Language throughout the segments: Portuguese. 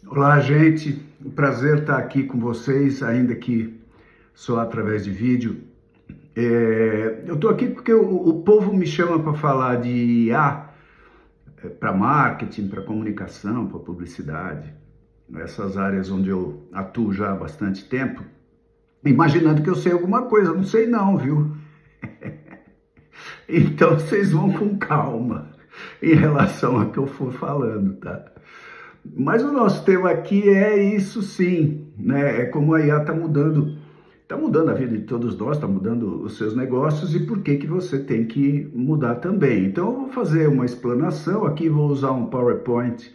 Olá, gente. Um prazer estar aqui com vocês, ainda que só através de vídeo. Eu estou aqui porque o povo me chama para falar de IA, para marketing, para comunicação, para publicidade, essas áreas onde eu atuo já há bastante tempo, imaginando que eu sei alguma coisa. Não sei não, viu? Então vocês vão com calma em relação ao que eu for falando, tá? Mas o nosso tema aqui é isso sim, né? É como a IA está mudando a vida de todos nós, está mudando os seus negócios e por que que você tem que mudar também. Então eu vou fazer uma explanação aqui, vou usar um PowerPoint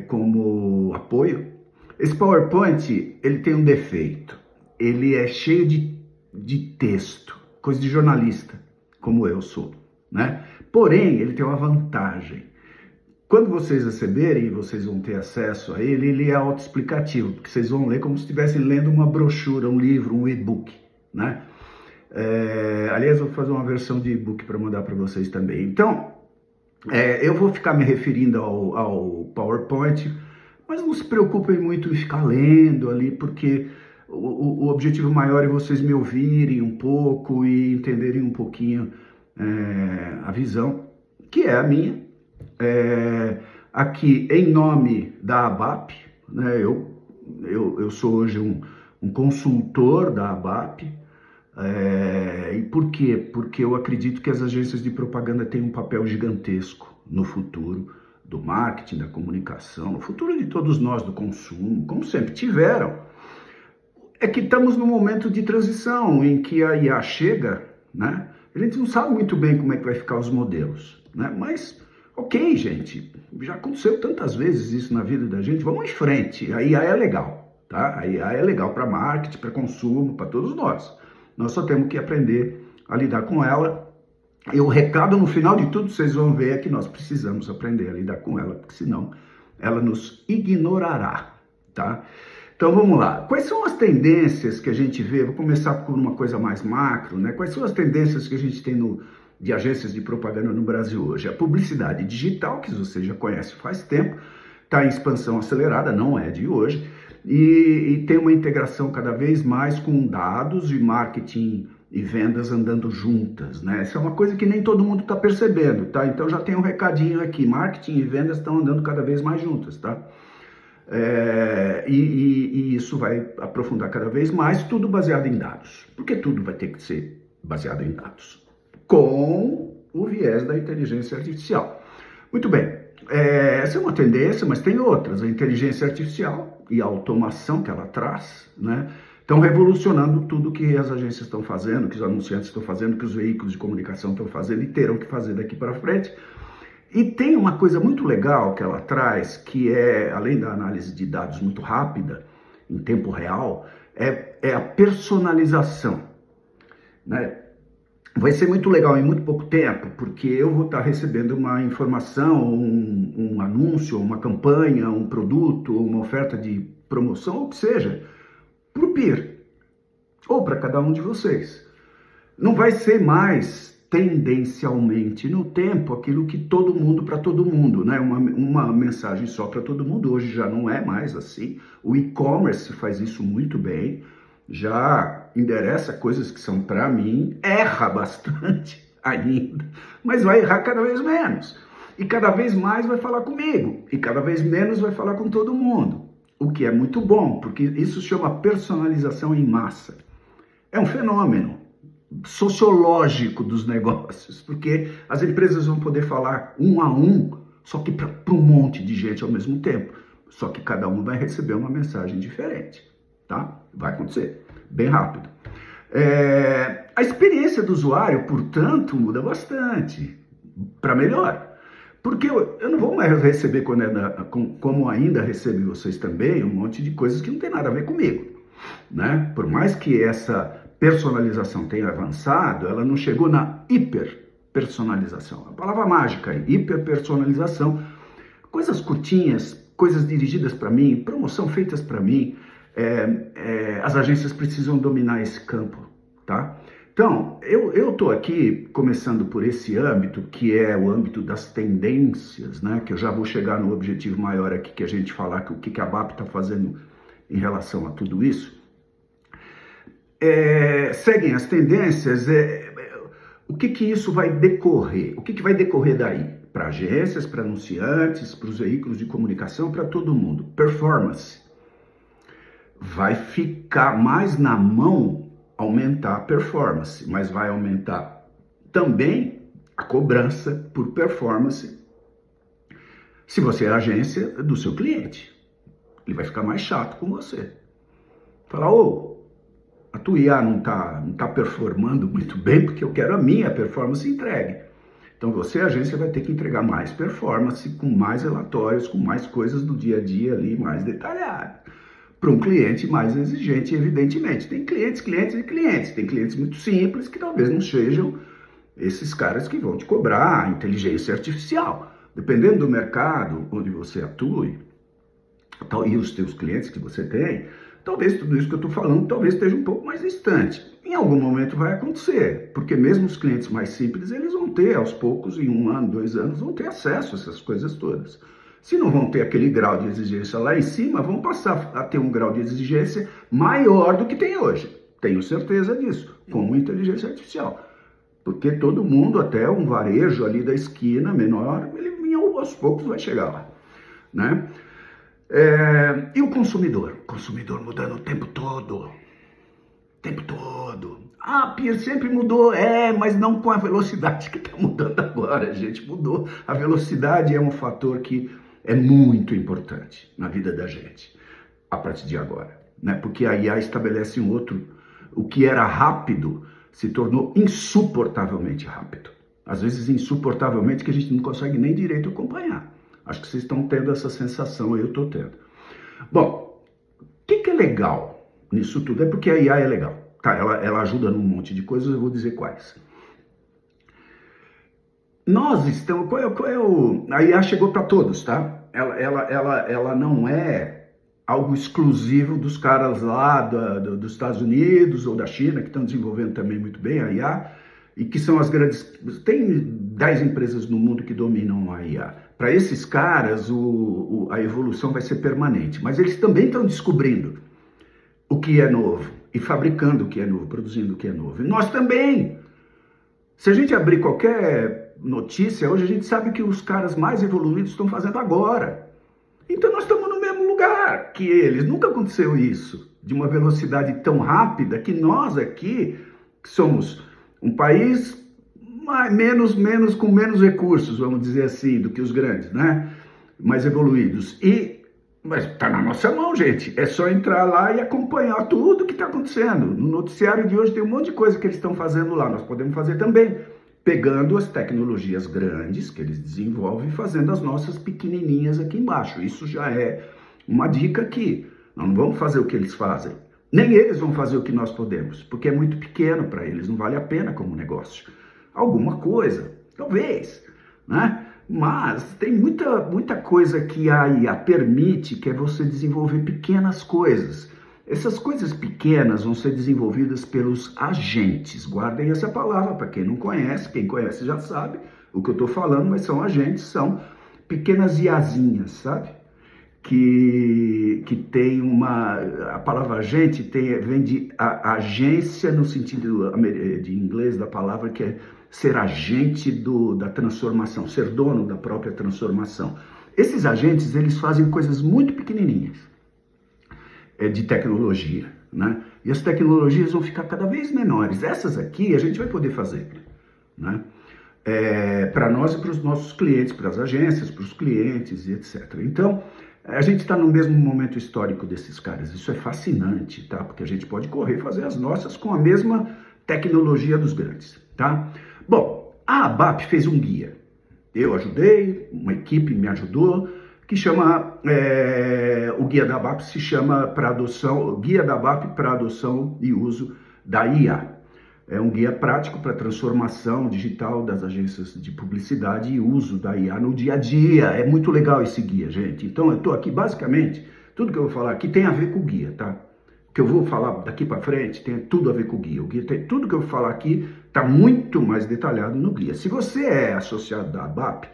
como apoio. Esse PowerPoint, ele tem um defeito, ele é cheio de texto, coisa de jornalista, como eu sou, né? Porém, ele tem uma vantagem. Quando vocês receberem, vocês vão ter acesso a ele, ele é autoexplicativo, porque vocês vão ler como se estivessem lendo uma brochura, um livro, um e-book, né? Aliás, eu vou fazer uma versão de e-book para mandar para vocês também. Então, eu vou ficar me referindo ao PowerPoint, mas não se preocupem muito em ficar lendo ali, porque o objetivo maior é vocês me ouvirem um pouco e entenderem um pouquinho a visão, que é a minha. Aqui em nome da ABAP, né, eu sou hoje um consultor da ABAP, e por quê? Porque eu acredito que as agências de propaganda têm um papel gigantesco no futuro do marketing, da comunicação, no futuro de todos nós, do consumo, como sempre tiveram. É que estamos num momento de transição em que a IA chega, né? A gente não sabe muito bem como é que vai ficar os modelos, né? Mas ok, gente, já aconteceu tantas vezes isso na vida da gente, vamos em frente. A IA é legal, tá? A IA é legal para marketing, para consumo, para todos nós. Nós só temos que aprender a lidar com ela. E o recado no final de tudo, vocês vão ver, é que nós precisamos aprender a lidar com ela, porque senão ela nos ignorará, tá? Então vamos lá. Quais são as tendências que a gente vê? Vou começar por uma coisa mais macro, né? Quais são as tendências que a gente tem de agências de propaganda no Brasil hoje? A publicidade digital, que você já conhece faz tempo, está em expansão acelerada, não é de hoje, e tem uma integração cada vez mais com dados e marketing e vendas andando juntas, né? Essa é uma coisa que nem todo mundo está percebendo, tá? Então já tem um recadinho aqui, marketing e vendas estão andando cada vez mais juntas, tá? E isso vai aprofundar cada vez mais, tudo baseado em dados, porque tudo vai ter que ser baseado em dados, com o viés da inteligência artificial. Muito bem, essa é uma tendência, mas tem outras. A inteligência artificial e a automação que ela traz, né, estão revolucionando tudo que as agências estão fazendo, que os anunciantes estão fazendo, que os veículos de comunicação estão fazendo e terão que fazer daqui para frente. E tem uma coisa muito legal que ela traz, que é, além da análise de dados muito rápida, em tempo real, é a personalização, né? Vai ser muito legal em muito pouco tempo, porque eu vou estar recebendo uma informação, um anúncio, uma campanha, um produto, uma oferta de promoção, ou o que seja, para o peer, ou para cada um de vocês. Não vai ser mais tendencialmente no tempo aquilo que todo mundo para todo mundo, né? Uma mensagem só para todo mundo. Hoje já não é mais assim. O e-commerce faz isso muito bem, já endereça coisas que são para mim, erra bastante ainda, mas vai errar cada vez menos. E cada vez mais vai falar comigo, e cada vez menos vai falar com todo mundo. O que é muito bom, porque isso se chama personalização em massa. É um fenômeno sociológico dos negócios, porque as empresas vão poder falar um a um, só que para um monte de gente ao mesmo tempo, só que cada um vai receber uma mensagem diferente, tá? Vai acontecer, bem rápido. A experiência do usuário, portanto, muda bastante, para melhor, porque eu não vou mais receber, como ainda recebo vocês também, um monte de coisas que não tem nada a ver comigo, né? Por mais que essa personalização tenha avançado, ela não chegou na hiperpersonalização. A palavra mágica é hiperpersonalização. Coisas curtinhas, coisas dirigidas para mim, promoção feitas para mim. As agências precisam dominar esse campo, tá? Então, eu estou aqui começando por esse âmbito, que é o âmbito das tendências, né? Que eu já vou chegar no objetivo maior aqui, que a gente falar que o que a BAP está fazendo em relação a tudo isso. Seguem as tendências, o que isso vai decorrer? O que vai decorrer daí? Para agências, para anunciantes, para os veículos de comunicação, para todo mundo. Performance. Vai ficar mais na mão aumentar a performance, mas vai aumentar também a cobrança por performance se você é a agência do seu cliente. Ele vai ficar mais chato com você. Falar, a tua IA não tá performando muito bem porque eu quero a minha performance entregue. Então você, a agência, vai ter que entregar mais performance, com mais relatórios, com mais coisas do dia a dia ali, mais detalhado. Para um cliente mais exigente, evidentemente. Tem clientes e clientes. Tem clientes muito simples que talvez não sejam esses caras que vão te cobrar inteligência artificial. Dependendo do mercado onde você atue, e os teus clientes que você tem, talvez tudo isso que eu estou falando talvez esteja um pouco mais distante. Em algum momento vai acontecer, porque mesmo os clientes mais simples, eles vão ter, aos poucos, em 1 ano, 2 anos, vão ter acesso a essas coisas todas. Se não vão ter aquele grau de exigência lá em cima, vão passar a ter um grau de exigência maior do que tem hoje. Tenho certeza disso, com inteligência artificial. Porque todo mundo, até um varejo ali da esquina menor, ele aos poucos vai chegar lá, né? E o consumidor? O consumidor mudando o tempo todo. O tempo todo. A Pia sempre mudou, mas não com a velocidade que está mudando agora, gente. Mudou. A velocidade é um fator que é muito importante na vida da gente, a partir de agora, né? Porque a IA estabelece um outro. O que era rápido se tornou insuportavelmente rápido. Às vezes insuportavelmente que a gente não consegue nem direito acompanhar. Acho que vocês estão tendo essa sensação, eu estou tendo. Bom, o que é legal nisso tudo? É porque a IA é legal. Tá, ela ajuda num monte de coisas, eu vou dizer quais. Nós estamos... A IA chegou para todos, tá? Ela não é algo exclusivo dos caras lá dos Estados Unidos ou da China, que estão desenvolvendo também muito bem a IA, e que são as grandes... Tem 10 empresas no mundo que dominam a IA. Para esses caras, a evolução vai ser permanente. Mas eles também estão descobrindo o que é novo e fabricando o que é novo, produzindo o que é novo. E nós também. Se a gente abrir qualquer notícia, hoje a gente sabe que os caras mais evoluídos estão fazendo agora. Então nós estamos no mesmo lugar que eles. Nunca aconteceu isso, de uma velocidade tão rápida, que nós aqui, que somos um país com menos recursos, vamos dizer assim, do que os grandes, né? Mais evoluídos. Mas está na nossa mão, gente. É só entrar lá e acompanhar tudo que está acontecendo. No noticiário de hoje tem um monte de coisa que eles estão fazendo lá. Nós podemos fazer também, pegando as tecnologias grandes que eles desenvolvem e fazendo as nossas pequenininhas aqui embaixo. Isso já é uma dica aqui. Nós não vamos fazer o que eles fazem. Nem eles vão fazer o que nós podemos, porque é muito pequeno para eles, não vale a pena como negócio. Alguma coisa, talvez, né? Mas tem muita coisa que a IA permite, que é você desenvolver pequenas coisas. Essas coisas pequenas vão ser desenvolvidas pelos agentes. Guardem essa palavra para quem não conhece. Quem conhece já sabe o que eu estou falando, mas são agentes, são pequenas IAzinhas, sabe? Que tem a palavra agente vem de agência no sentido de inglês da palavra, que é ser agente da transformação, ser dono da própria transformação. Esses agentes, eles fazem coisas muito pequenininhas de tecnologia, né? E as tecnologias vão ficar cada vez menores. Essas aqui a gente vai poder fazer, né? Para nós e para os nossos clientes, para as agências, para os clientes e etc. Então, a gente está no mesmo momento histórico desses caras. Isso é fascinante, tá? Porque a gente pode correr e fazer as nossas com a mesma tecnologia dos grandes, tá? Bom, a ABAP fez um guia. Eu ajudei, uma equipe me ajudou, que chama, o guia da ABAP se chama Guia da ABAP para adoção e uso da IA. É um guia prático para transformação digital das agências de publicidade e uso da IA no dia a dia. É muito legal esse guia, gente. Então eu estou aqui, basicamente, tudo que eu vou falar aqui tem a ver com o guia, tá? O que eu vou falar daqui para frente tem tudo a ver com o guia. O guia tem tudo que eu vou falar aqui está muito mais detalhado no guia. Se você é associado da ABAP,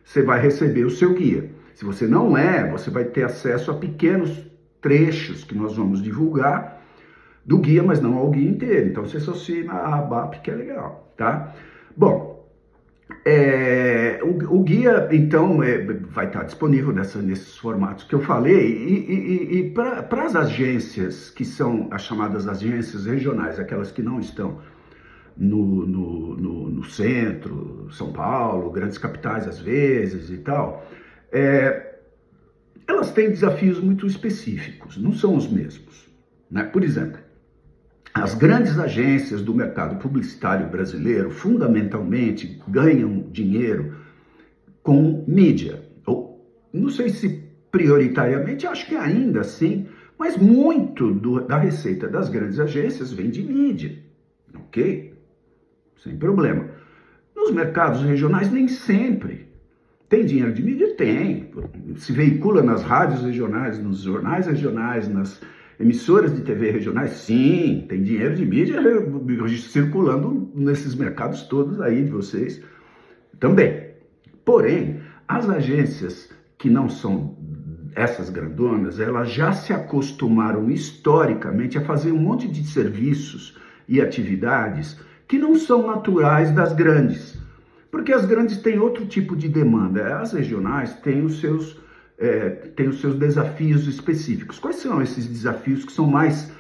você vai receber o seu guia. Se você não é, você vai ter acesso a pequenos trechos que nós vamos divulgar do guia, mas não ao guia inteiro. Então você associa na ABAP, que é legal, tá? Bom, o guia, então, vai estar disponível nesses formatos que eu falei, e para as agências, que são as chamadas agências regionais, aquelas que não estão no centro, São Paulo, grandes capitais às vezes e tal, elas têm desafios muito específicos, não são os mesmos, né? Por exemplo, as grandes agências do mercado publicitário brasileiro, fundamentalmente, ganham dinheiro com mídia. Ou, não sei se prioritariamente, acho que ainda assim, mas muito da receita das grandes agências vem de mídia. Ok? Sem problema. Nos mercados regionais, nem sempre. Tem dinheiro de mídia? Tem. Se veicula nas rádios regionais, nos jornais regionais, nas emissoras de TV regionais? Sim, tem dinheiro de mídia circulando nesses mercados todos aí de vocês também. Porém, as agências que não são essas grandonas, elas já se acostumaram historicamente a fazer um monte de serviços e atividades que não são naturais das grandes. Porque as grandes têm outro tipo de demanda. As regionais têm os seus desafios específicos. Quais são esses desafios que são mais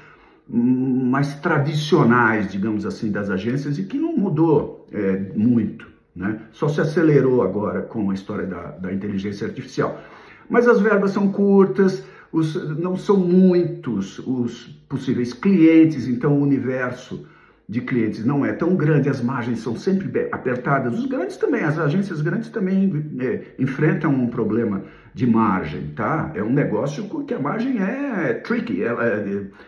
tradicionais, digamos assim, das agências e que não mudou muito, né? Só se acelerou agora com a história da inteligência artificial. Mas as verbas são curtas, não são muitos os possíveis clientes, então o universo de clientes não é tão grande, as margens são sempre apertadas. Os grandes também, as agências grandes também enfrentam um problema de margem, tá? É um negócio que a margem é tricky,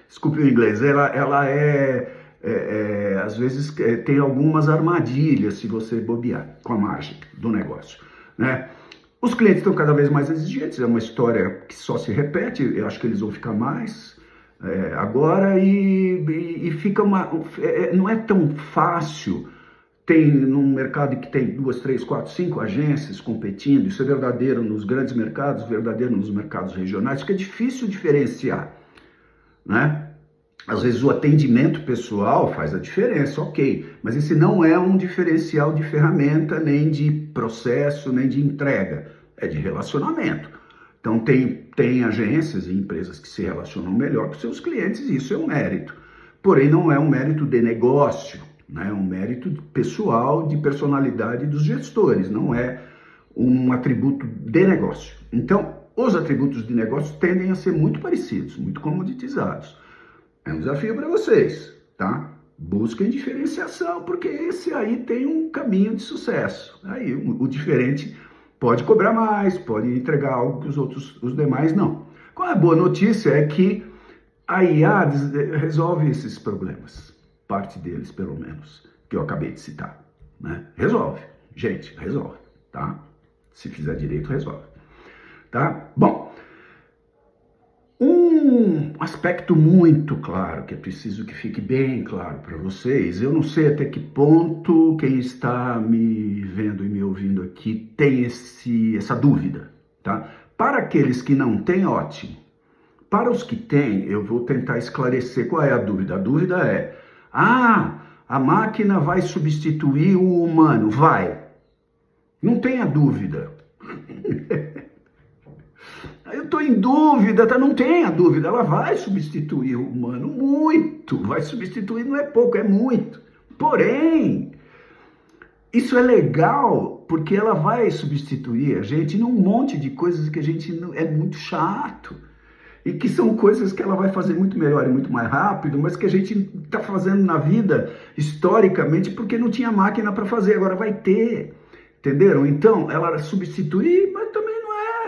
desculpe o inglês, ela às vezes tem algumas armadilhas se você bobear com a margem do negócio, né? Os clientes estão cada vez mais exigentes, é uma história que só se repete, eu acho que eles vão ficar mais agora e fica não é tão fácil. Tem num mercado que tem 2, 3, 4, 5 agências competindo, isso é verdadeiro nos grandes mercados, verdadeiro nos mercados regionais, fica difícil diferenciar, né? Às vezes o atendimento pessoal faz a diferença, ok, mas esse não é um diferencial de ferramenta, nem de processo, nem de entrega, é de relacionamento. Então tem agências e empresas que se relacionam melhor com seus clientes, e isso é um mérito. Porém, não é um mérito de negócio, né? É um mérito pessoal, de personalidade dos gestores, não é um atributo de negócio. Então, os atributos de negócio tendem a ser muito parecidos, muito comoditizados. É um desafio para vocês, tá? Busquem diferenciação, porque esse aí tem um caminho de sucesso. Aí o diferente pode cobrar mais, pode entregar algo que os demais não. Qual é a boa notícia? É que a IA resolve esses problemas, parte deles pelo menos, que eu acabei de citar, né? Resolve, gente, resolve, tá? Se fizer direito, resolve, tá? Bom, um aspecto muito claro, que é preciso que fique bem claro para vocês, eu não sei até que ponto quem está me vendo e me ouvindo aqui tem essa dúvida, tá? Para aqueles que não têm, ótimo. Para os que têm, eu vou tentar esclarecer qual é a dúvida. A dúvida é, a máquina vai substituir o humano? Vai. Não tenha dúvida. Eu estou em dúvida, tá? Não tenha dúvida, ela vai substituir o humano muito, vai substituir, não é pouco, é muito. Porém, isso é legal porque ela vai substituir a gente num monte de coisas que a gente é muito chato e que são coisas que ela vai fazer muito melhor e muito mais rápido, mas que a gente está fazendo na vida historicamente porque não tinha máquina para fazer, agora vai ter, entenderam? Então, ela substitui, mas também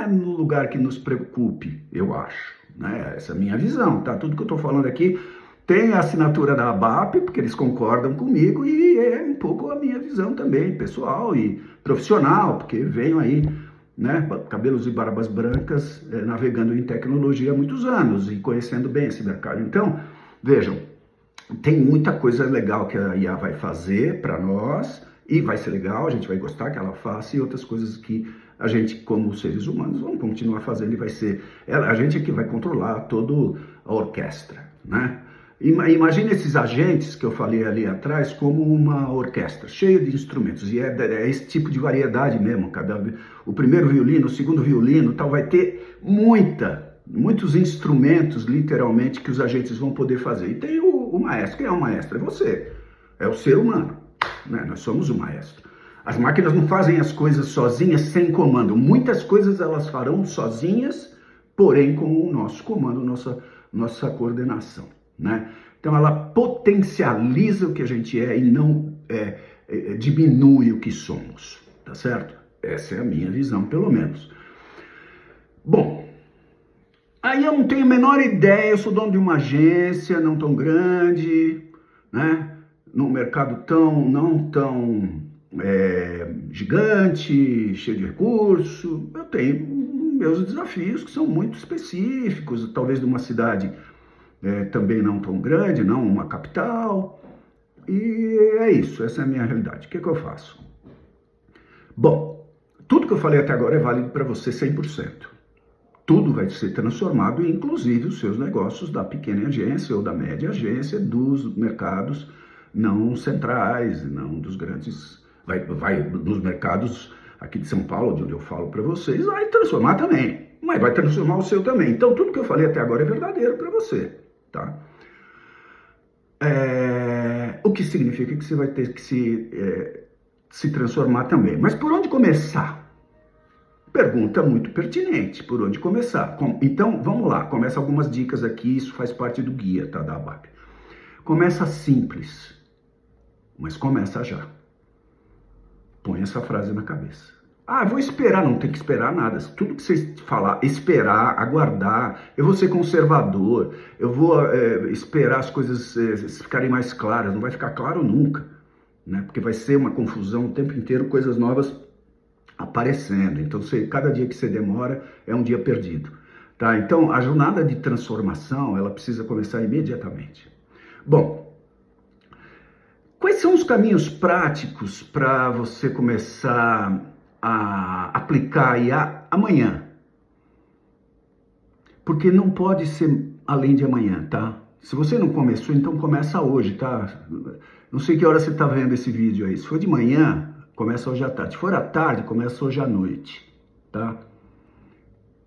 no lugar que nos preocupe, eu acho, né? Essa é a minha visão, tá? Tudo que eu estou falando aqui tem a assinatura da ABAP, porque eles concordam comigo, e é um pouco a minha visão também, pessoal e profissional, porque venho aí né? Cabelos e barbas brancas, navegando em tecnologia há muitos anos e conhecendo bem esse mercado. Então, vejam, tem muita coisa legal que a IA vai fazer para nós, e vai ser legal, a gente vai gostar que ela faça, e outras coisas que a gente, como seres humanos, vamos continuar fazendo, e vai ser a gente é que vai controlar toda a orquestra, né? Imagina esses agentes que eu falei ali atrás como uma orquestra, cheia de instrumentos, e é esse tipo de variedade mesmo, o primeiro violino, o segundo violino, tal, vai ter muitos instrumentos, literalmente, que os agentes vão poder fazer. E tem o maestro. Quem é o maestro? É você, é o ser humano, né? Nós somos o maestro. As máquinas não fazem as coisas sozinhas, sem comando. Muitas coisas elas farão sozinhas, porém com o nosso comando, nossa coordenação, né? Então ela potencializa o que a gente é e não diminui o que somos, tá certo? Essa é a minha visão, pelo menos. Bom, aí eu não tenho a menor ideia, eu sou dono de uma agência não tão grande, né? Num mercado não tão gigante, cheio de recurso. Eu tenho meus desafios que são muito específicos, talvez de uma cidade também não tão grande, não uma capital. E é isso, essa é a minha realidade. O que eu faço? Bom, tudo que eu falei até agora é válido para você 100%. Tudo vai ser transformado, inclusive os seus negócios da pequena agência ou da média agência, dos mercados não centrais, não dos grandes, vai nos mercados aqui de São Paulo, de onde eu falo para vocês, vai transformar também, mas vai transformar o seu também. Então tudo que eu falei até agora é verdadeiro para você, tá? O que significa que você vai ter que se transformar também. Mas por onde começar? Pergunta muito pertinente, por onde começar? Então, vamos lá, começa algumas dicas aqui, isso faz parte do guia, tá, da ABAP. Começa simples, mas começa já. Põe essa frase na cabeça. Ah, vou esperar, não tem que esperar nada. Tudo que você falar, esperar, aguardar, eu vou ser conservador, eu vou esperar as coisas ficarem mais claras, não vai ficar claro nunca, né? Porque vai ser uma confusão o tempo inteiro, coisas novas aparecendo. Então, cada dia que você demora é um dia perdido, tá? Então, a jornada de transformação, ela precisa começar imediatamente. Bom, quais são os caminhos práticos para você começar a aplicar a IA amanhã? Porque não pode ser além de amanhã, tá? Se você não começou, então começa hoje, tá? Não sei que hora você está vendo esse vídeo aí. Se for de manhã, começa hoje à tarde. Se for à tarde, começa hoje à noite, tá?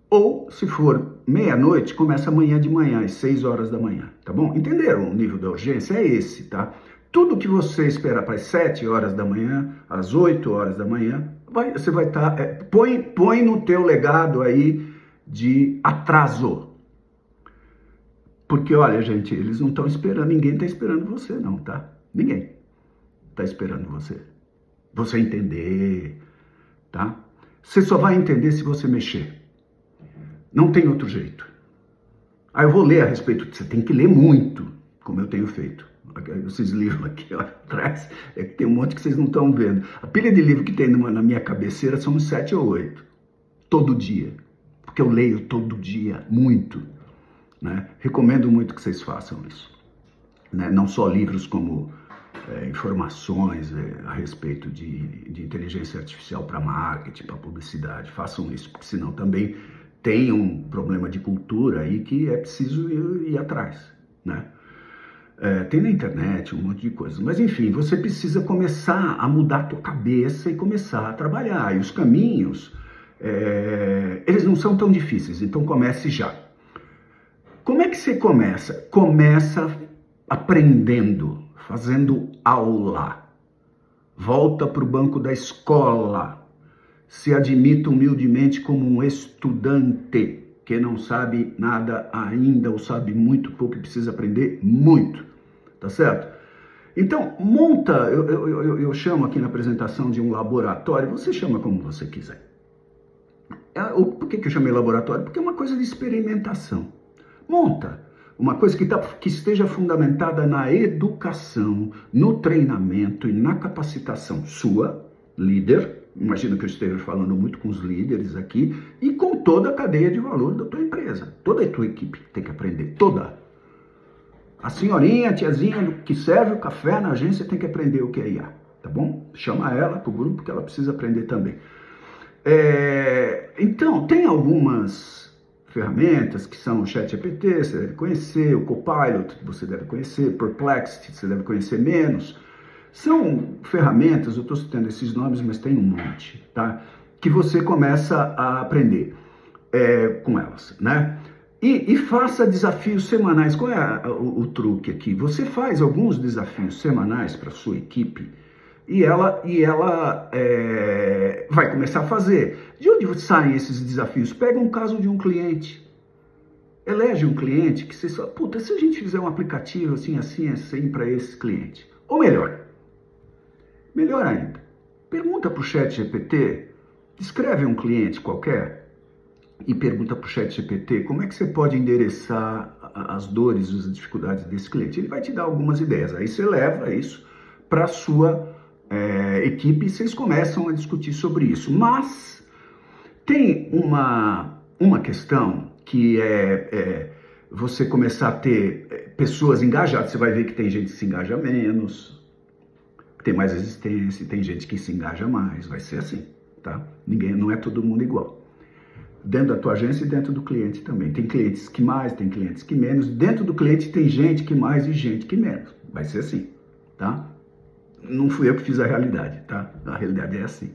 Ou, se for meia-noite, começa amanhã de manhã, às 6 horas da manhã, tá bom? Entenderam? O nível da urgência é esse, tá? Tudo que você espera para as 7 horas da manhã, às 8 horas da manhã, você vai estar... põe no teu legado aí de atraso. Porque, olha, gente, eles não estão esperando, ninguém está esperando você não, tá? Ninguém está esperando você. Você entender, tá? Você só vai entender se você mexer. Não tem outro jeito. Aí eu vou ler a respeito, você tem que ler muito, como eu tenho feito. Esses livros aqui, ó, atrás, que tem um monte que vocês não estão vendo. A pilha de livro que tem na minha cabeceira são uns 7 ou 8, todo dia. Porque eu leio todo dia, muito, né? Recomendo muito que vocês façam isso, né? Não só livros como informações a respeito de inteligência artificial para marketing, para publicidade. Façam isso, porque senão também tem um problema de cultura aí que é preciso ir atrás, né? Tem na internet um monte de coisas, mas enfim, você precisa começar a mudar a tua cabeça e começar a trabalhar. E os caminhos, eles não são tão difíceis, então comece já. Como é que você começa? Começa aprendendo, fazendo aula. Volta para o banco da escola. Se admita humildemente como um estudante que não sabe nada ainda ou sabe muito pouco e precisa aprender muito, tá certo? Então, monta, eu chamo aqui na apresentação de um laboratório, você chama como você quiser. Por que eu chamei laboratório? Porque é uma coisa de experimentação. Monta uma coisa que esteja fundamentada na educação, no treinamento e na capacitação sua, líder, imagino que eu esteja falando muito com os líderes aqui, e com toda a cadeia de valor da tua empresa. Toda a tua equipe tem que aprender, toda. A senhorinha, a tiazinha que serve o café na agência tem que aprender o que é IA, tá bom? Chama ela para o grupo que ela precisa aprender também. Então, tem algumas ferramentas que são o ChatGPT, você deve conhecer, o Copilot, você deve conhecer, Perplexity, você deve conhecer menos. São ferramentas, eu estou citando esses nomes, mas tem um monte, tá? Que você começa a aprender com elas, né? E faça desafios semanais. Qual é o truque aqui? Você faz alguns desafios semanais para sua equipe e ela vai começar a fazer. De onde saem esses desafios? Pega um caso de um cliente. Elege um cliente que você fala, puta, se a gente fizer um aplicativo assim, para esse cliente. Ou melhor ainda, pergunta para o ChatGPT, escreve um cliente qualquer e pergunta para o ChatGPT como é que você pode endereçar as dores e as dificuldades desse cliente. Ele vai te dar algumas ideias. Aí você leva isso para a sua equipe e vocês começam a discutir sobre isso. Mas tem uma questão que você começar a ter pessoas engajadas. Você vai ver que tem gente que se engaja menos, que tem mais resistência, tem gente que se engaja mais. Vai ser assim, tá? Não é todo mundo igual. Dentro da tua agência e dentro do cliente também. Tem clientes que mais, tem clientes que menos. Dentro do cliente tem gente que mais e gente que menos. Vai ser assim, tá? Não fui eu que fiz a realidade, tá? A realidade é assim.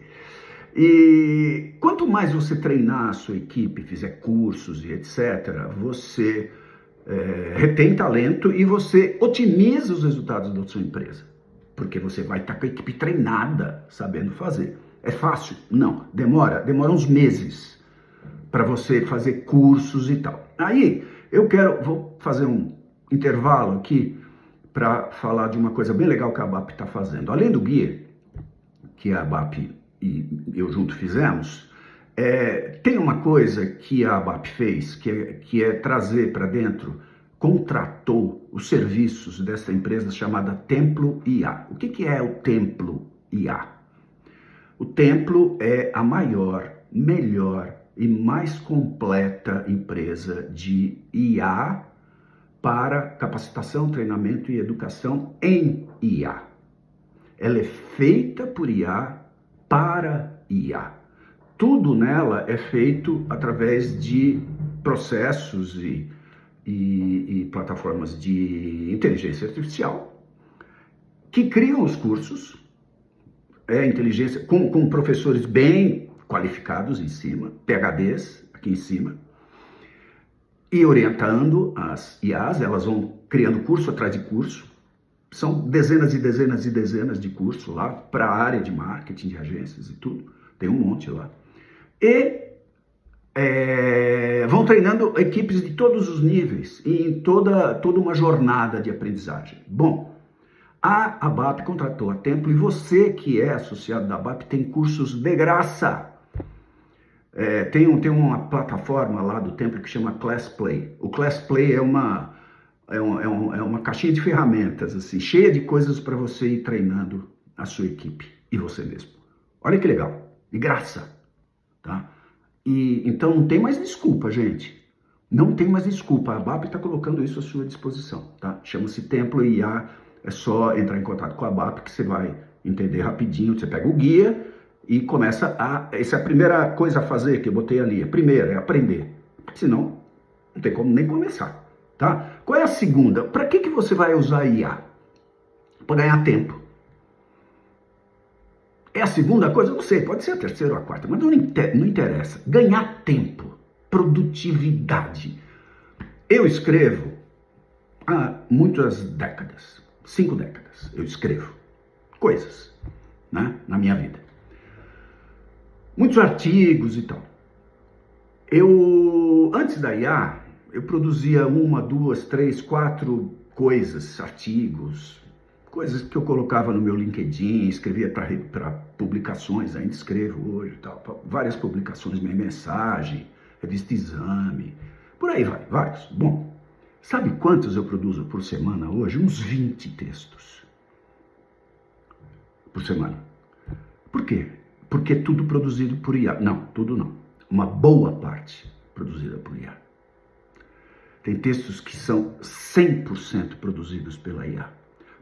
E quanto mais você treinar a sua equipe, fizer cursos e etc., você retém talento e você otimiza os resultados da sua empresa. Porque você vai estar com a equipe treinada, sabendo fazer. É fácil? Não. Demora uns meses para você fazer cursos e tal. Aí, vou fazer um intervalo aqui para falar de uma coisa bem legal que a ABAP está fazendo. Além do guia, que a ABAP e eu junto fizemos, tem uma coisa que a ABAP fez, que é trazer para dentro, contratou os serviços dessa empresa chamada Templo IA. O que é o Templo IA? O Templo é a maior, melhor e mais completa empresa de IA para capacitação, treinamento e educação em IA. Ela é feita por IA para IA. Tudo nela é feito através de processos e plataformas de inteligência artificial que criam os cursos, inteligência com professores bem qualificados em cima, PhDs aqui em cima, e orientando as IAs. Elas vão criando curso atrás de curso. São dezenas e dezenas e dezenas de cursos lá para a área de marketing de agências e tudo. Tem um monte lá. E vão treinando equipes de todos os níveis e em toda uma jornada de aprendizagem. Bom, a ABAP contratou a Templo e você que é associado da ABAP tem cursos de graça. Tem uma plataforma lá do Templo que chama ClassPlay. O ClassPlay é uma caixinha de ferramentas, assim, cheia de coisas para você ir treinando a sua equipe e você mesmo. Olha que legal, de graça, tá? E então não tem mais desculpa, gente. Não tem mais desculpa. A ABAP está colocando isso à sua disposição, tá? Chama-se Templo IA. É só entrar em contato com a ABAP que você vai entender rapidinho. Você pega o guia e começa essa é a primeira coisa a fazer que eu botei ali. A primeira é aprender. Senão, não tem como nem começar, tá? Qual é a segunda? Para que você vai usar IA? Para ganhar tempo. É a segunda coisa? Não sei, pode ser a terceira ou a quarta, mas não interessa. Ganhar tempo, produtividade. Eu escrevo há muitas décadas, 5 décadas, eu escrevo coisas, né, na minha vida. Muitos artigos e tal. Antes da IA, eu produzia 1, 2, 3, 4 coisas, artigos, coisas que eu colocava no meu LinkedIn, escrevia para publicações, ainda escrevo hoje e tal, várias publicações, minha mensagem, revista Exame, por aí vai, vários. Bom, sabe quantos eu produzo por semana hoje? Uns 20 textos por semana. Por quê? Porque é tudo produzido por IA. Não, tudo não. Uma boa parte produzida por IA. Tem textos que são 100% produzidos pela IA.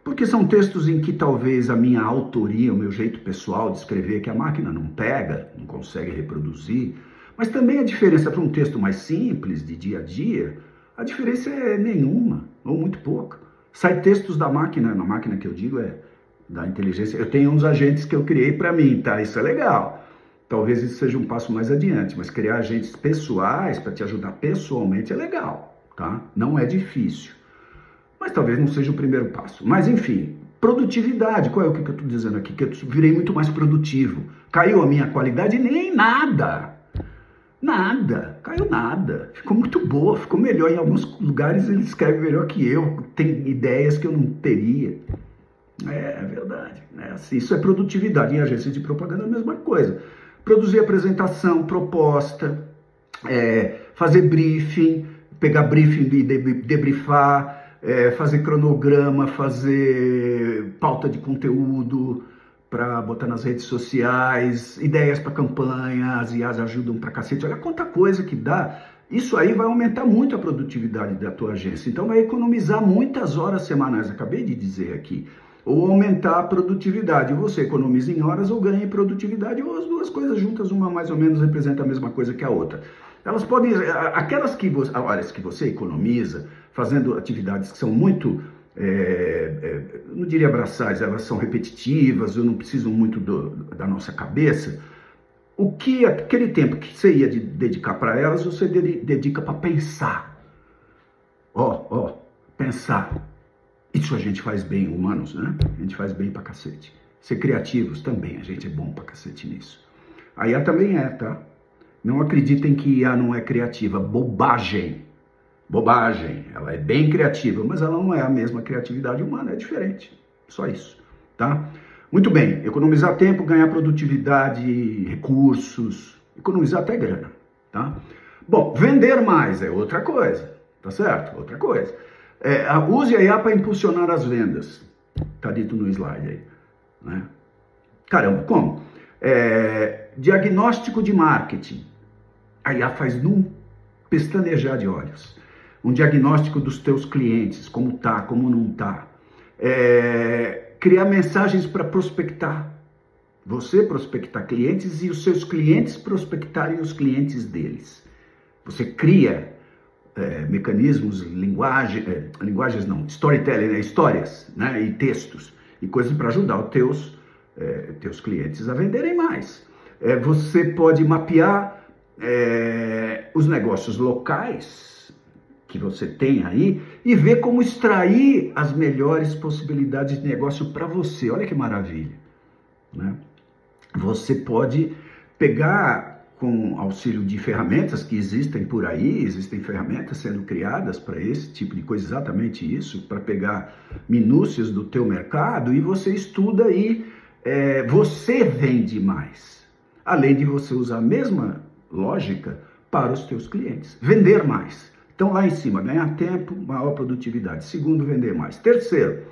Porque são textos em que talvez a minha autoria, o meu jeito pessoal de escrever, que a máquina não pega, não consegue reproduzir, mas também a diferença para um texto mais simples, de dia a dia, a diferença é nenhuma, ou muito pouca. Sai textos da máquina, na máquina que eu digo é da inteligência, eu tenho uns agentes que eu criei para mim, tá? Isso é legal. Talvez isso seja um passo mais adiante, mas criar agentes pessoais para te ajudar pessoalmente é legal, tá? Não é difícil. Mas talvez não seja o primeiro passo. Mas enfim, produtividade, qual é o que eu estou dizendo aqui? Que eu virei muito mais produtivo. Caiu a minha qualidade? Nem nada. Nada, caiu nada. Ficou muito boa, ficou melhor. Em alguns lugares ele escreve melhor que eu. Tem ideias que eu não teria. É verdade. Assim, isso é produtividade. Em agência de propaganda é a mesma coisa. Produzir apresentação, proposta, fazer briefing, pegar briefing e debriefar, fazer cronograma, fazer pauta de conteúdo para botar nas redes sociais, ideias para campanha, as IAs ajudam pra cacete. Olha quanta coisa que dá. Isso aí vai aumentar muito a produtividade da tua agência. Então vai economizar muitas horas semanais, acabei de dizer aqui. Ou aumentar a produtividade. Você economiza em horas ou ganha em produtividade, ou as duas coisas juntas, uma mais ou menos representa a mesma coisa que a outra. Elas podem, aquelas horas que você economiza, fazendo atividades que são muito, não diria braçais, elas são repetitivas, ou não precisam muito da nossa cabeça, aquele tempo que você ia dedicar para elas, você dedica para pensar. Pensar. Isso a gente faz bem, humanos, né? A gente faz bem pra cacete. Ser criativos também, a gente é bom pra cacete nisso. A IA também é, tá? Não acreditem que IA não é criativa. Bobagem. Bobagem. Ela é bem criativa, mas ela não é a mesma criatividade humana, é diferente. Só isso, tá? Muito bem, economizar tempo, ganhar produtividade, recursos, economizar até grana, tá? Bom, vender mais é outra coisa, tá certo? Outra coisa. Use a IA para impulsionar as vendas. Tá dito no slide aí, né? Caramba, como? Diagnóstico de marketing. A IA faz num pestanejar de olhos. Um diagnóstico dos teus clientes, como tá, como não tá. Criar mensagens para prospectar. Você prospectar clientes e os seus clientes prospectarem os clientes deles. Você cria mecanismos, linguagens não, storytelling, histórias, né, e textos, e coisas para ajudar os teus clientes a venderem mais. Você pode mapear os negócios locais que você tem aí e ver como extrair as melhores possibilidades de negócio para você. Olha que maravilha, né? Você pode pegar, com auxílio de ferramentas que existem por aí, existem ferramentas sendo criadas para esse tipo de coisa, exatamente isso, para pegar minúcias do teu mercado, e você estuda e você vende mais. Além de você usar a mesma lógica para os teus clientes. Vender mais. Então lá em cima, ganhar tempo, maior produtividade. Segundo, vender mais. Terceiro,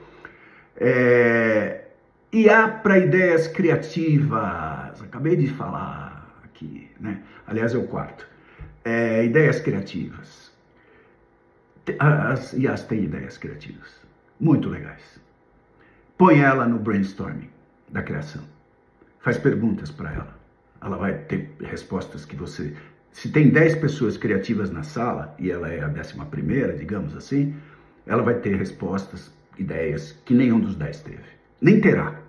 IA para ideias criativas. Acabei de falar. Né? Aliás, é o quarto. Ideias criativas. As IAs têm ideias criativas. Muito legais. Põe ela no brainstorming da criação. Faz perguntas para ela. Ela vai ter respostas que você... Se tem 10 pessoas criativas na sala, e ela é a 11ª, digamos assim, ela vai ter respostas, ideias, que nenhum dos 10 teve. Nem terá.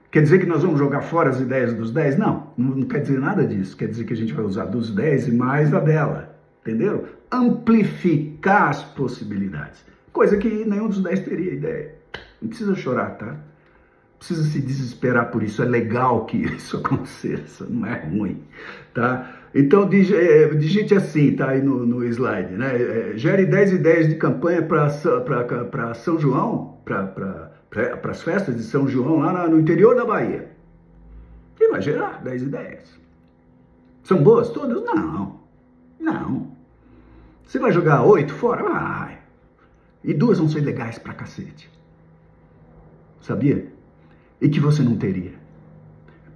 Quer dizer que nós vamos jogar fora as ideias dos 10? Não quer dizer nada disso. Quer dizer que a gente vai usar dos 10 e mais a dela. Entendeu? Amplificar as possibilidades. Coisa que nenhum dos 10 teria ideia. Não precisa chorar, tá? Não precisa se desesperar por isso. É legal que isso aconteça. Não é ruim, tá? Então, digite assim, tá aí no slide, né? Gere 10 ideias de campanha para São João, para as festas de São João, lá no interior da Bahia. E vai gerar 10 ideias. São boas todas? Não. Você vai jogar 8 fora? Vai. E 2 vão ser legais pra cacete. Sabia? E que você não teria.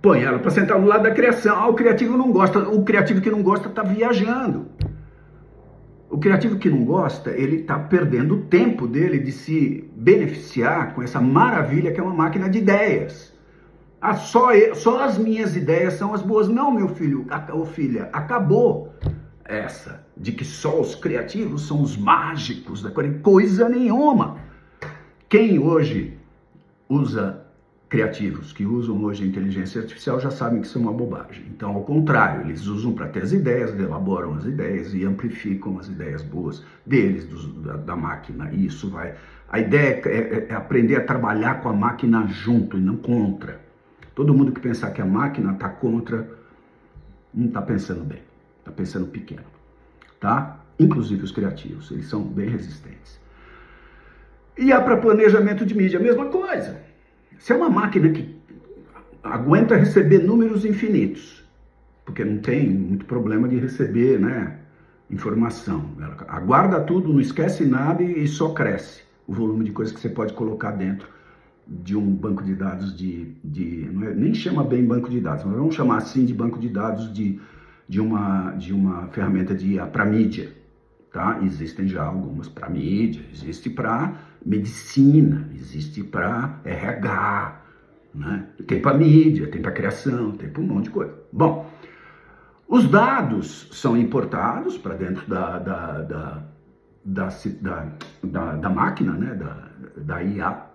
põe ela para sentar do lado da criação. Ah, o criativo não gosta. O criativo que não gosta está viajando. O criativo que não gosta, ele está perdendo o tempo dele de se beneficiar com essa maravilha que é uma máquina de ideias. Ah, só as minhas ideias são as boas. Não, meu filho ou filha, acabou essa de que só os criativos são os mágicos da coisa nenhuma. Quem hoje usa criativos, que usam hoje a inteligência artificial, já sabem que isso é uma bobagem. Então, ao contrário, eles usam para ter as ideias, elaboram as ideias e amplificam as ideias boas deles, da máquina. E isso vai... A ideia é aprender a trabalhar com a máquina junto e não contra. Todo mundo que pensar que a máquina está contra, não está pensando bem, está pensando pequeno, tá? Inclusive os criativos, eles são bem resistentes. E para planejamento de mídia, a mesma coisa. Se é uma máquina que aguenta receber números infinitos, porque não tem muito problema de receber, né, informação. Ela aguarda tudo, não esquece nada e só cresce o volume de coisas que você pode colocar dentro de um banco de dados não é, nem chama bem banco de dados, mas vamos chamar assim de banco de dados de uma ferramenta para mídia, tá? Existem já algumas para mídia, existe para medicina, existe para RH, né? Tem para mídia, tem para criação, tem para um monte de coisa. Bom, os dados são importados para dentro da máquina, né? Da IA.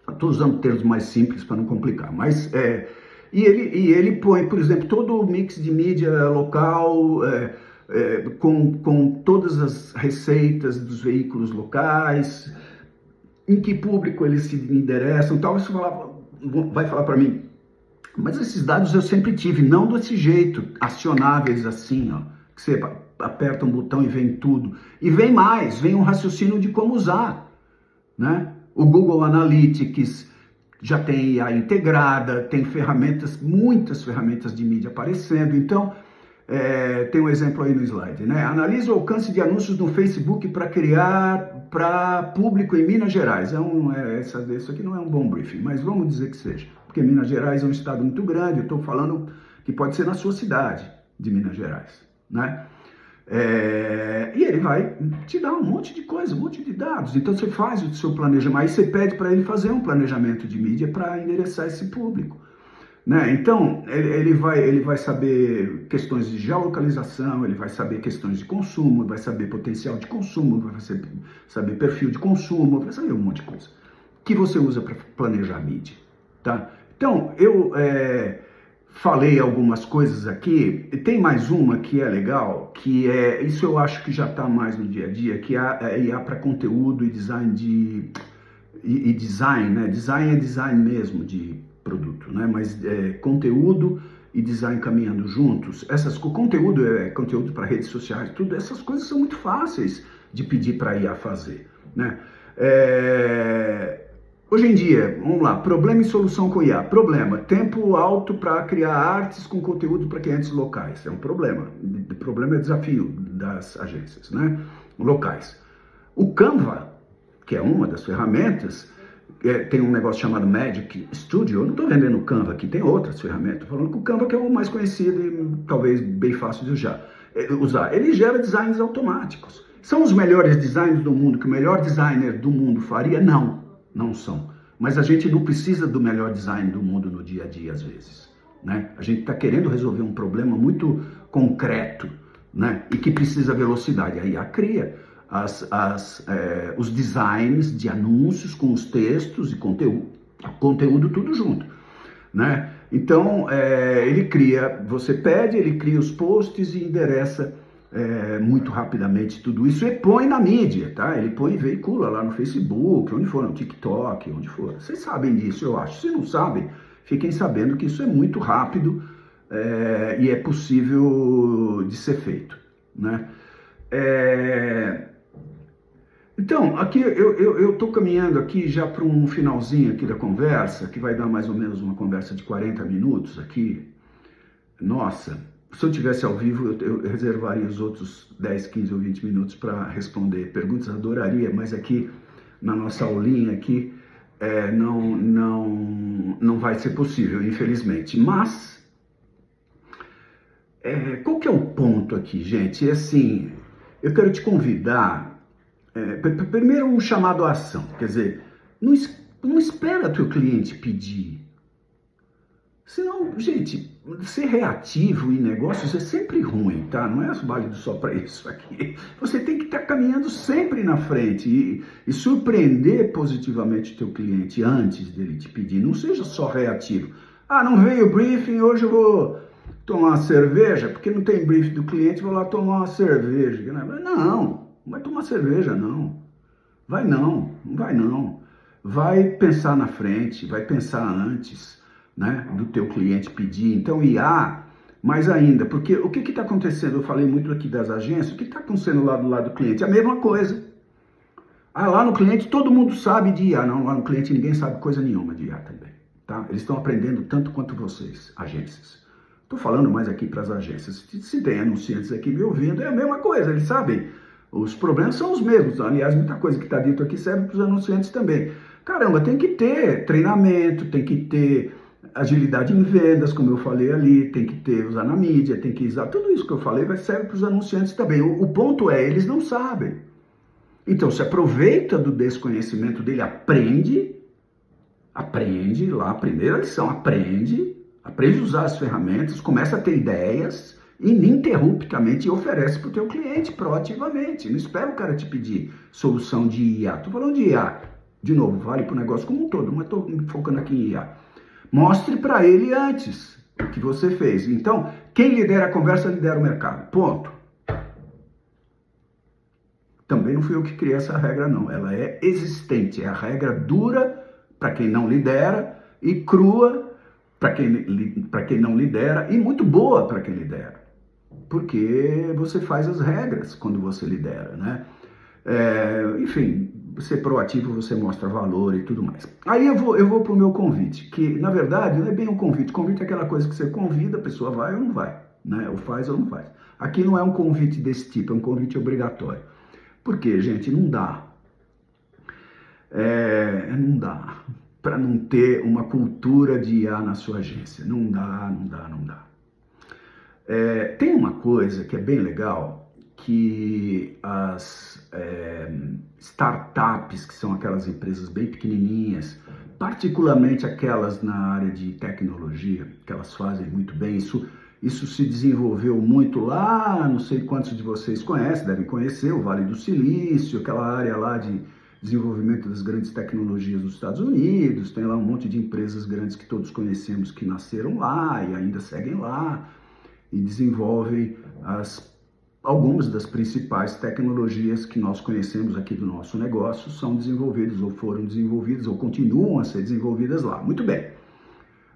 Estou usando termos mais simples para não complicar, mas e ele põe, por exemplo, todo o mix de mídia local, com todas as receitas dos veículos locais, em que público eles se endereçam, tal. Você vai falar para mim, mas esses dados eu sempre tive, não desse jeito, acionáveis assim, ó, que você aperta um botão e vem tudo. E vem mais, vem um raciocínio de como usar, né? O Google Analytics já tem IA integrada, tem ferramentas, muitas ferramentas de mídia aparecendo. Então, tem um exemplo aí no slide, né? Analise o alcance de anúncios no Facebook para criar para público em Minas Gerais. Isso aqui não é um bom briefing, mas vamos dizer que seja. Porque Minas Gerais é um estado muito grande, eu estou falando que pode ser na sua cidade de Minas Gerais, né? E ele vai te dar um monte de coisa, um monte de dados. Então você faz o seu planejamento, aí você pede para ele fazer um planejamento de mídia para endereçar esse público, né? Então ele vai saber questões de geolocalização, ele vai saber questões de consumo, vai saber potencial de consumo, vai saber perfil de consumo, vai saber um monte de coisa que você usa para planejar a mídia, tá? Então eu falei algumas coisas aqui, tem mais uma que é legal, que isso eu acho que já está mais no dia a dia, que é IA para conteúdo e design design, né? Design é design mesmo de produto, né? Mas conteúdo e design caminhando juntos. Conteúdo é conteúdo para redes sociais, tudo, essas coisas são muito fáceis de pedir para a IA fazer, né? Hoje em dia, vamos lá, problema e solução com IA. Problema, tempo alto para criar artes com conteúdo para clientes locais. É um problema. O problema é desafio das agências, né? Locais. O Canva, que é uma das ferramentas, tem um negócio chamado Magic Studio. Eu não estou vendendo o Canva aqui, tem outras ferramentas. Estou falando que o Canva que é o mais conhecido e talvez bem fácil de usar. Ele gera designs automáticos. São os melhores designs do mundo que o melhor designer do mundo faria? Não são. Mas a gente não precisa do melhor design do mundo no dia a dia, às vezes, né? A gente está querendo resolver um problema muito concreto, né? E que precisa velocidade. Aí a cria os designs de anúncios com os textos e conteúdo tudo junto, né? Então, ele cria, você pede, ele cria os posts e endereça muito rapidamente tudo isso e põe na mídia, tá? Ele põe e veicula lá no Facebook, onde for, no TikTok, onde for. Vocês sabem disso, eu acho. Se não sabem, fiquem sabendo que isso é muito rápido e é possível de ser feito, né? Então, aqui eu estou caminhando aqui já para um finalzinho aqui da conversa, que vai dar mais ou menos uma conversa de 40 minutos aqui. Nossa, se eu tivesse ao vivo, eu reservaria os outros 10, 15 ou 20 minutos para responder perguntas, adoraria, mas aqui na nossa aulinha aqui, não vai ser possível, infelizmente. Mas, qual que é o ponto aqui, gente? É assim, eu quero te convidar, primeiro um chamado à ação, quer dizer, não espera teu cliente pedir. Senão, gente, ser reativo em negócios é sempre ruim, tá? Não é válido só para isso aqui. Você tem que estar caminhando sempre na frente e surpreender positivamente o teu cliente antes dele te pedir. Não seja só reativo. Ah, não veio o briefing, hoje eu vou tomar uma cerveja, porque não tem briefing do cliente, vou lá tomar uma cerveja. Não vai tomar cerveja, não. Não vai não. Vai pensar na frente, vai pensar antes, né, do teu cliente pedir. Então, IA, mais ainda, porque o que está acontecendo? Eu falei muito aqui das agências, o que está acontecendo lá do lado do cliente? A mesma coisa. Ah, lá no cliente todo mundo sabe de IA. Não, lá no cliente ninguém sabe coisa nenhuma de IA também, tá? Eles estão aprendendo tanto quanto vocês, agências. Estou falando mais aqui para as agências. Se tem anunciantes aqui me ouvindo, é a mesma coisa, eles sabem. Os problemas são os mesmos. Aliás, muita coisa que está dito aqui serve para os anunciantes também. Caramba, tem que ter treinamento, tem que ter agilidade em vendas, como eu falei ali, tem que ter, usar na mídia, tem que usar, tudo isso que eu falei vai serve para os anunciantes também. O ponto é, eles não sabem. Então, se aproveita do desconhecimento dele, aprende lá, a primeira lição, aprende a usar as ferramentas, começa a ter ideias, ininterruptamente, e oferece para o teu cliente proativamente. Não espera o cara te pedir solução de IA. Estou falando de IA. De novo, vale para o negócio como um todo, mas estou me focando aqui em IA. Mostre para ele antes o que você fez. Então, quem lidera a conversa, lidera o mercado. Ponto. Também não fui eu que criei essa regra, não. Ela é existente. É a regra dura para quem não lidera e crua para quem não lidera e muito boa para quem lidera. Porque você faz as regras quando você lidera, né? Enfim, ser proativo, você mostra valor e tudo mais. Aí eu vou para o meu convite, que na verdade não é bem um convite. Convite é aquela coisa que você convida, a pessoa vai ou não vai, né? Ou faz ou não faz. Aqui não é um convite desse tipo, é um convite obrigatório. Por quê, gente? Não dá. Não dá para não ter uma cultura de IA na sua agência. Não dá. Tem uma coisa que é bem legal, que as startups, que são aquelas empresas bem pequenininhas, particularmente aquelas na área de tecnologia, que elas fazem muito bem, isso se desenvolveu muito lá, não sei quantos de vocês conhecem, devem conhecer, o Vale do Silício, aquela área lá de desenvolvimento das grandes tecnologias dos Estados Unidos, tem lá um monte de empresas grandes que todos conhecemos que nasceram lá e ainda seguem lá e desenvolvem algumas das principais tecnologias que nós conhecemos aqui do nosso negócio, são desenvolvidas ou foram desenvolvidas ou continuam a ser desenvolvidas lá. Muito bem.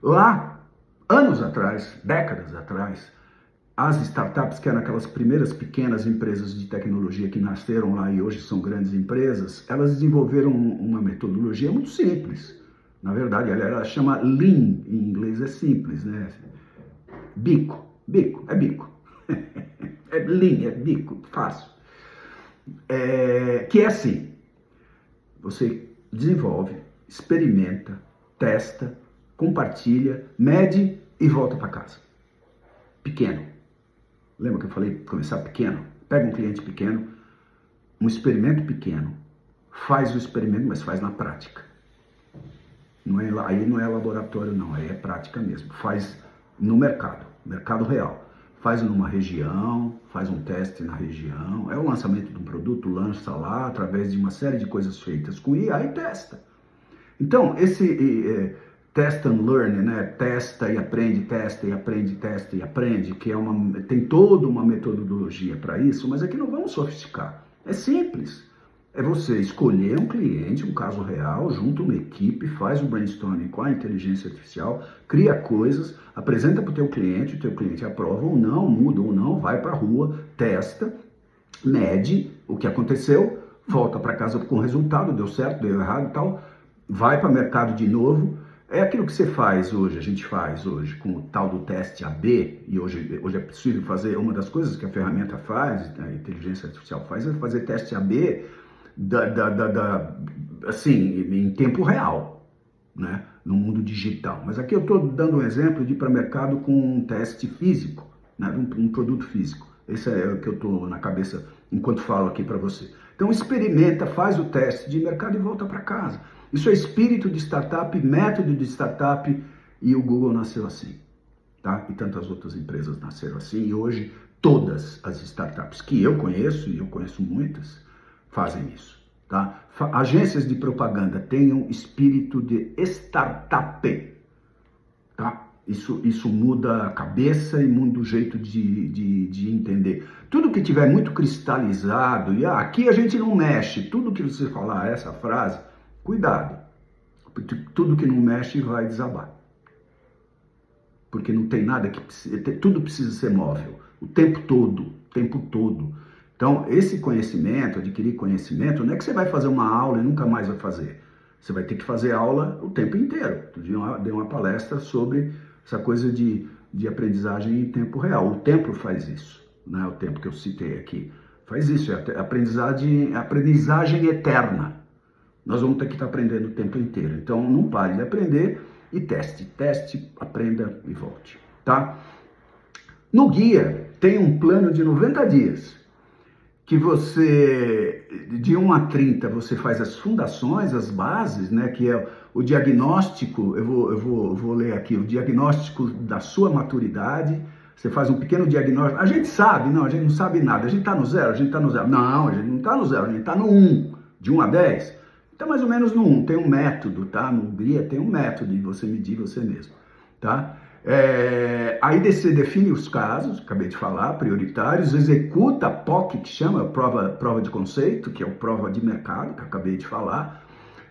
Lá, anos atrás, décadas atrás, as startups, que eram aquelas primeiras pequenas empresas de tecnologia que nasceram lá e hoje são grandes empresas, elas desenvolveram uma metodologia muito simples. Na verdade, ela chama Lean, em inglês é simples, né? Bico. É Lean, é bico, fácil. Que é assim, você desenvolve, experimenta, testa, compartilha, mede e volta para casa. Pequeno. Lembra que eu falei começar pequeno? Pega um cliente pequeno, um experimento pequeno, faz o experimento, mas faz na prática. Aí não é laboratório não, aí é prática mesmo. Faz no mercado real. Faz numa região, faz um teste na região, é o lançamento de um produto, lança lá, através de uma série de coisas feitas com IA e testa. Então, esse test and learn, né? Testa e aprende, testa e aprende, testa e aprende, que tem toda uma metodologia para isso, mas aqui não vamos sofisticar. É simples. É você escolher um cliente, um caso real, junta uma equipe, faz o brainstorming com a inteligência artificial, cria coisas, apresenta para o teu cliente aprova ou não, muda ou não, vai para a rua, testa, mede o que aconteceu, volta para casa com o resultado, deu certo, deu errado e tal, vai para o mercado de novo. É aquilo que você faz hoje, a gente faz hoje com o tal do teste AB, e hoje é possível fazer, uma das coisas que a ferramenta faz, a inteligência artificial faz, é fazer teste AB assim, em tempo real. né, no mundo digital. Mas aqui eu estou dando um exemplo de ir para mercado com um teste físico, né, um produto físico. Esse é o que eu estou na cabeça enquanto falo aqui para você. Então experimenta, faz o teste de mercado e volta para casa. Isso é espírito de startup, método de startup, e o Google nasceu assim, tá? E tantas outras empresas nasceram assim, e hoje todas as startups que eu conheço, e eu conheço muitas, fazem isso, tá? Agências de propaganda tenham espírito de startup, tá? Isso muda a cabeça e muda o jeito de entender. Tudo que tiver muito cristalizado, e aqui a gente não mexe, tudo que você falar essa frase, cuidado, porque tudo que não mexe vai desabar. Porque não tem nada que precisa, tudo precisa ser móvel, o tempo todo, o tempo todo. Então, esse conhecimento, adquirir conhecimento, não é que você vai fazer uma aula e nunca mais vai fazer. Você vai ter que fazer aula o tempo inteiro. Eu dei uma palestra sobre essa coisa de aprendizagem em tempo real. O tempo faz isso, né? O tempo que eu citei aqui faz isso, é aprendizagem eterna. Nós vamos ter que estar aprendendo o tempo inteiro. Então, não pare de aprender e teste, aprenda e volte, tá? No guia tem um plano de 90 dias, que você, de 1 a 30, você faz as fundações, as bases, né, que é o diagnóstico, eu vou ler aqui, o diagnóstico da sua maturidade. Você faz um pequeno diagnóstico. A gente sabe, não, a gente não sabe nada, a gente está no zero, a gente está no zero. Não, a gente não está no zero, a gente está no 1, de 1 a 10. Está mais ou menos no 1, tem um método, tá? No guia tem um método de você medir você mesmo, tá? Aí você define os casos, acabei de falar, prioritários, executa a POC, que chama prova de conceito, que é a prova de mercado, que acabei de falar,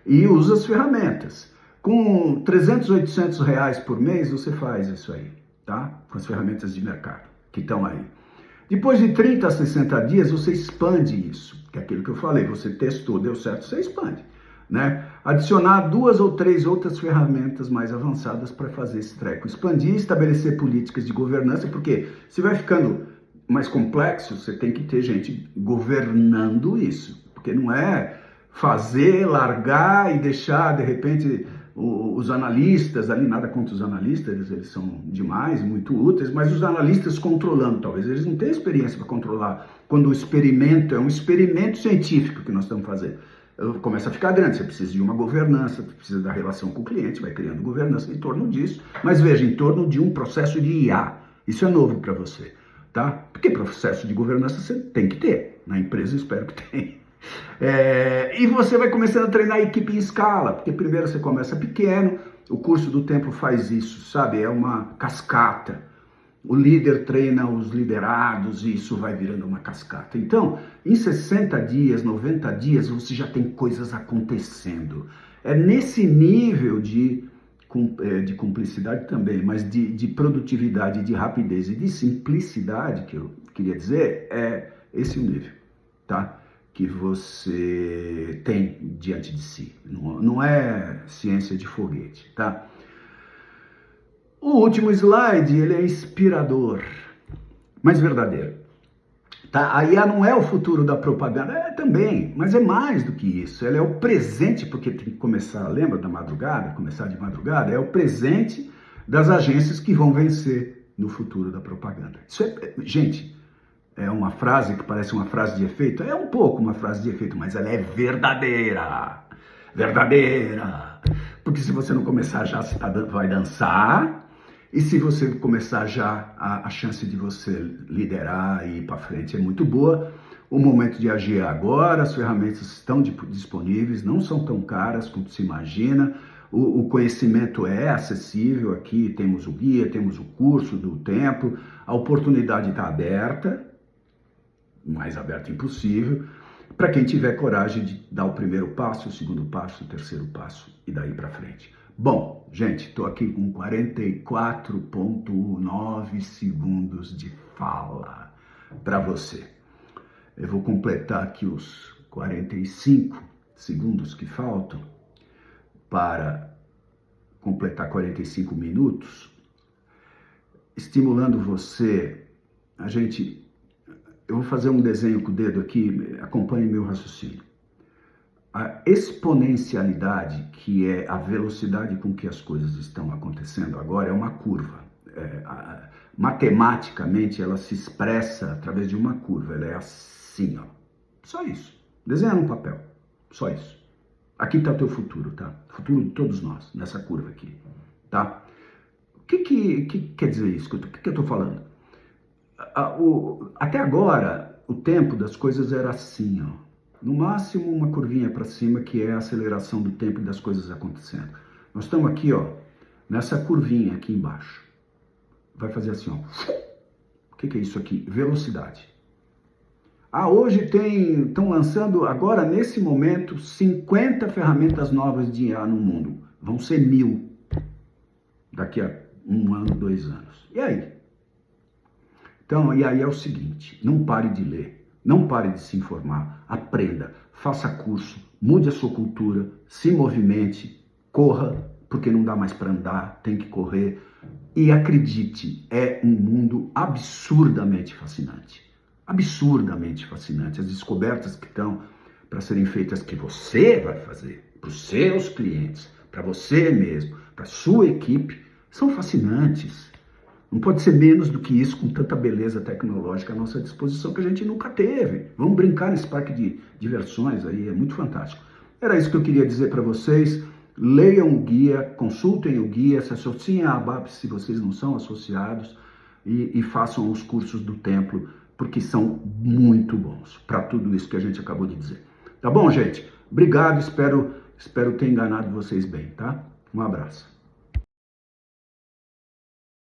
e usa as ferramentas. Com 300, 800 reais por mês, você faz isso aí, tá? Com as ferramentas de mercado que estão aí. Depois de 30 a 60 dias, você expande isso, que é aquilo que eu falei, você testou, deu certo, você expande, né? Adicionar 2 ou 3 outras ferramentas mais avançadas para fazer esse treco. Expandir e estabelecer políticas de governança, porque se vai ficando mais complexo, você tem que ter gente governando isso, porque não é fazer, largar e deixar, de repente, os analistas ali, nada contra os analistas, eles são demais, muito úteis, mas os analistas controlando, talvez eles não tenham experiência para controlar, quando o experimento é um experimento científico que nós estamos fazendo. Começa a ficar grande, você precisa de uma governança, você precisa da relação com o cliente, vai criando governança em torno disso, mas veja, em torno de um processo de IA, isso é novo para você, tá? Porque processo de governança você tem que ter, na empresa eu espero que tenha. E você vai começando a treinar a equipe em escala, porque primeiro você começa pequeno, o curso do tempo faz isso, sabe? É uma cascata. O líder treina os liderados e isso vai virando uma cascata. Então, em 60 dias, 90 dias, você já tem coisas acontecendo. É nesse nível de cumplicidade também, mas de produtividade, de rapidez e de simplicidade, que eu queria dizer, é esse o nível, tá? Que você tem diante de si. Não é ciência de foguete, tá? O último slide, ele é inspirador, mas verdadeiro. Tá? A IA não é o futuro da propaganda, também, mas é mais do que isso. Ela é o presente, porque tem que começar, lembra da madrugada? Começar de madrugada, é o presente das agências que vão vencer no futuro da propaganda. Isso gente, é uma frase que parece uma frase de efeito? É um pouco uma frase de efeito, mas ela é verdadeira. Verdadeira. Porque se você não começar já, você vai dançar. E se você começar já, a chance de você liderar e ir para frente é muito boa. O momento de agir é agora, as ferramentas estão disponíveis, não são tão caras quanto se imagina. O conhecimento é acessível aqui, temos o guia, temos o curso do tempo, a oportunidade está aberta, mais aberta impossível, para quem tiver coragem de dar o primeiro passo, o segundo passo, o terceiro passo e daí para frente. Bom, gente, estou aqui com 44,9 segundos de fala para você. Eu vou completar aqui os 45 segundos que faltam para completar 45 minutos, estimulando você. Eu vou fazer um desenho com o dedo aqui, acompanhe meu raciocínio. A exponencialidade, que é a velocidade com que as coisas estão acontecendo agora, é uma curva. Matematicamente, ela se expressa através de uma curva. Ela é assim, ó. Só isso. Desenha no papel. Só isso. Aqui está o teu futuro, tá? O futuro de todos nós, nessa curva aqui, tá? O que quer dizer isso? O que eu estou falando? Até agora, o tempo das coisas era assim, ó. No máximo, uma curvinha para cima, que é a aceleração do tempo das coisas acontecendo. Nós estamos aqui, ó, nessa curvinha aqui embaixo. Vai fazer assim, ó. O que é isso aqui? Velocidade. Hoje estão lançando, agora nesse momento, 50 ferramentas novas de IA no mundo. Vão ser 1000 daqui a 1 ano, 2 anos. E aí? Então, e aí é o seguinte, não pare de ler, não pare de se informar, aprenda, faça curso, mude a sua cultura, se movimente, corra, porque não dá mais para andar, tem que correr. E acredite, é um mundo absurdamente fascinante. Absurdamente fascinante. As descobertas que estão para serem feitas, que você vai fazer, para os seus clientes, para você mesmo, para a sua equipe, são fascinantes. Não pode ser menos do que isso, com tanta beleza tecnológica à nossa disposição, que a gente nunca teve. Vamos brincar nesse parque de diversões aí, é muito fantástico. Era isso que eu queria dizer para vocês. Leiam o guia, consultem o guia, se associem à ABAP se vocês não são associados e façam os cursos do Templo, porque são muito bons para tudo isso que a gente acabou de dizer. Tá bom, gente? Obrigado, espero ter enganado vocês bem, tá? Um abraço.